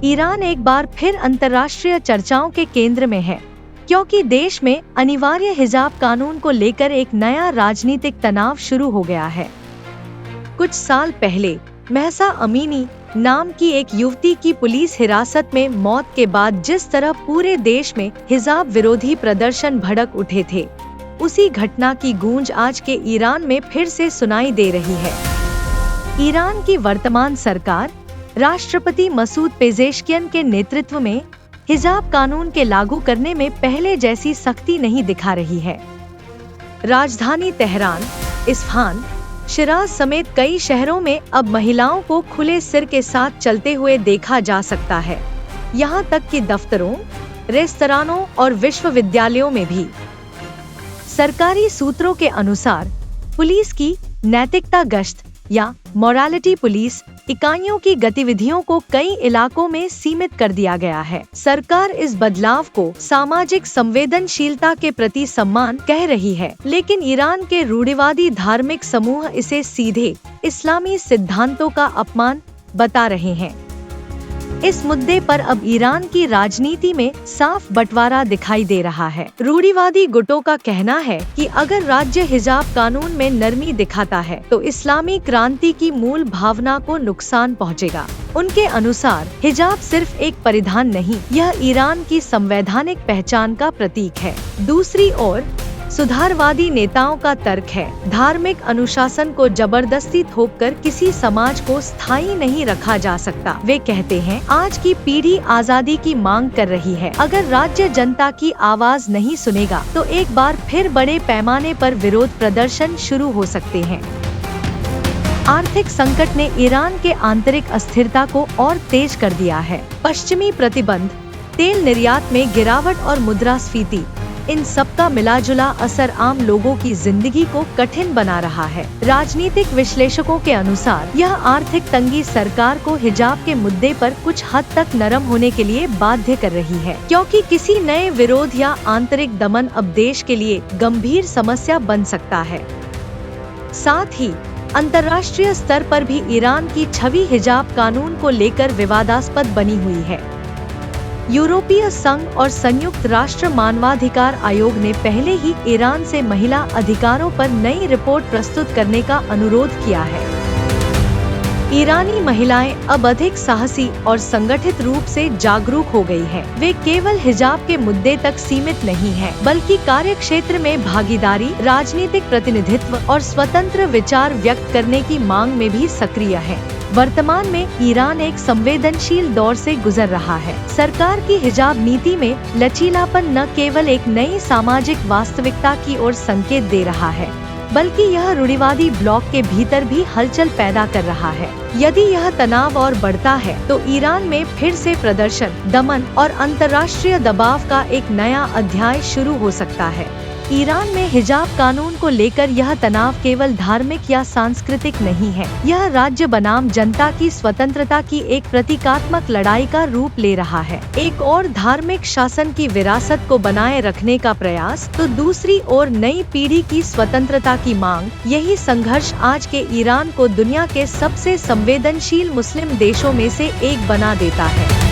Iran एक बार फिर अंतर्राष्ट्रीय चर्चाओं के केंद्र में है, क्योंकि देश में अनिवार्य हिजाब कानून को लेकर एक नया राजनीतिक तनाव शुरू हो गया है। कुछ साल पहले महसा अमीनी नाम की एक युवती की पुलिस हिरासत में मौत के बाद जिस तरह पूरे देश में हिजाब विरोधी प्रदर्शन भड़क उठे थे, उसी घटना की गूंज आज के ईरान में फिर से सुनाई दे रही है। ईरान की वर्तमान सरकार राष्ट्रपति मसूद पेजेश्कियन के नेतृत्व में हिजाब कानून के लागू करने में पहले जैसी सख्ती नहीं दिखा रही है। राजधानी तेहरान, इस्फहान, शिराज समेत कई शहरों में अब महिलाओं को खुले सिर के साथ चलते हुए देखा जा सकता है। यहाँ तक कि दफ्तरों, रेस्तरानों और विश्वविद्यालयों में भी। सरकारी सूत्रों के अनुसार पुलिस की नैतिकता गश्त या मोरालिटी पुलिस इकाइयों की गतिविधियों को कई इलाकों में सीमित कर दिया गया है। सरकार इस बदलाव को सामाजिक संवेदनशीलता के प्रति सम्मान कह रही है, लेकिन ईरान के रूढ़िवादी धार्मिक समूह इसे सीधे इस्लामी सिद्धांतों का अपमान बता रहे हैं। इस मुद्दे पर अब ईरान की राजनीति में साफ बंटवारा दिखाई दे रहा है। रूढ़िवादी गुटों का कहना है कि अगर राज्य हिजाब कानून में नरमी दिखाता है तो इस्लामी क्रांति की मूल भावना को नुकसान पहुंचेगा। उनके अनुसार हिजाब सिर्फ एक परिधान नहीं, यह ईरान की संवैधानिक पहचान का प्रतीक है। दूसरी ओर सुधारवादी नेताओं का तर्क है, धार्मिक अनुशासन को जबरदस्ती थोपकर किसी समाज को स्थायी नहीं रखा जा सकता। वे कहते हैं, आज की पीढ़ी आजादी की मांग कर रही है। अगर राज्य जनता की आवाज नहीं सुनेगा तो एक बार फिर बड़े पैमाने पर विरोध प्रदर्शन शुरू हो सकते हैं। आर्थिक संकट ने ईरान के आंतरिक अस्थिरता को और तेज कर दिया है। पश्चिमी प्रतिबंध, तेल निर्यात में गिरावट और मुद्रास्फीति, इन सबका मिलाजुला असर आम लोगों की जिंदगी को कठिन बना रहा है। राजनीतिक विश्लेषकों के अनुसार यह आर्थिक तंगी सरकार को हिजाब के मुद्दे पर कुछ हद तक नरम होने के लिए बाध्य कर रही है, क्योंकि किसी नए विरोध या आंतरिक दमन अब देश के लिए गंभीर समस्या बन सकता है। साथ ही अंतर्राष्ट्रीय स्तर पर भी ईरान की छवि हिजाब कानून को लेकर विवादास्पद बनी हुई है। यूरोपीय संघ और संयुक्त राष्ट्र मानवाधिकार आयोग ने पहले ही ईरान से महिला अधिकारों पर नई रिपोर्ट प्रस्तुत करने का अनुरोध किया है। ईरानी महिलाएं अब अधिक साहसी और संगठित रूप से जागरूक हो गई हैं। वे केवल हिजाब के मुद्दे तक सीमित नहीं हैं, बल्कि कार्यक्षेत्र में भागीदारी, राजनीतिक प्रतिनिधित्व और स्वतंत्र विचार व्यक्त करने की मांग में भी सक्रिय है। वर्तमान में ईरान एक संवेदनशील दौर से गुजर रहा है। सरकार की हिजाब नीति में लचीलापन न केवल एक नई सामाजिक वास्तविकता की ओर संकेत दे रहा है, बल्कि यह रूढ़िवादी ब्लॉक के भीतर भी हलचल पैदा कर रहा है। यदि यह तनाव और बढ़ता है तो ईरान में फिर से प्रदर्शन, दमन और अंतर्राष्ट्रीय दबाव का एक नया अध्याय शुरू हो सकता है। ईरान में हिजाब कानून को लेकर यह तनाव केवल धार्मिक या सांस्कृतिक नहीं है, यह राज्य बनाम जनता की स्वतंत्रता की एक प्रतीकात्मक लड़ाई का रूप ले रहा है। एक और धार्मिक शासन की विरासत को बनाए रखने का प्रयास, तो दूसरी ओर नई पीढ़ी की स्वतंत्रता की मांग। यही संघर्ष आज के ईरान को दुनिया के सबसे संवेदनशील मुस्लिम देशों में से एक बना देता है।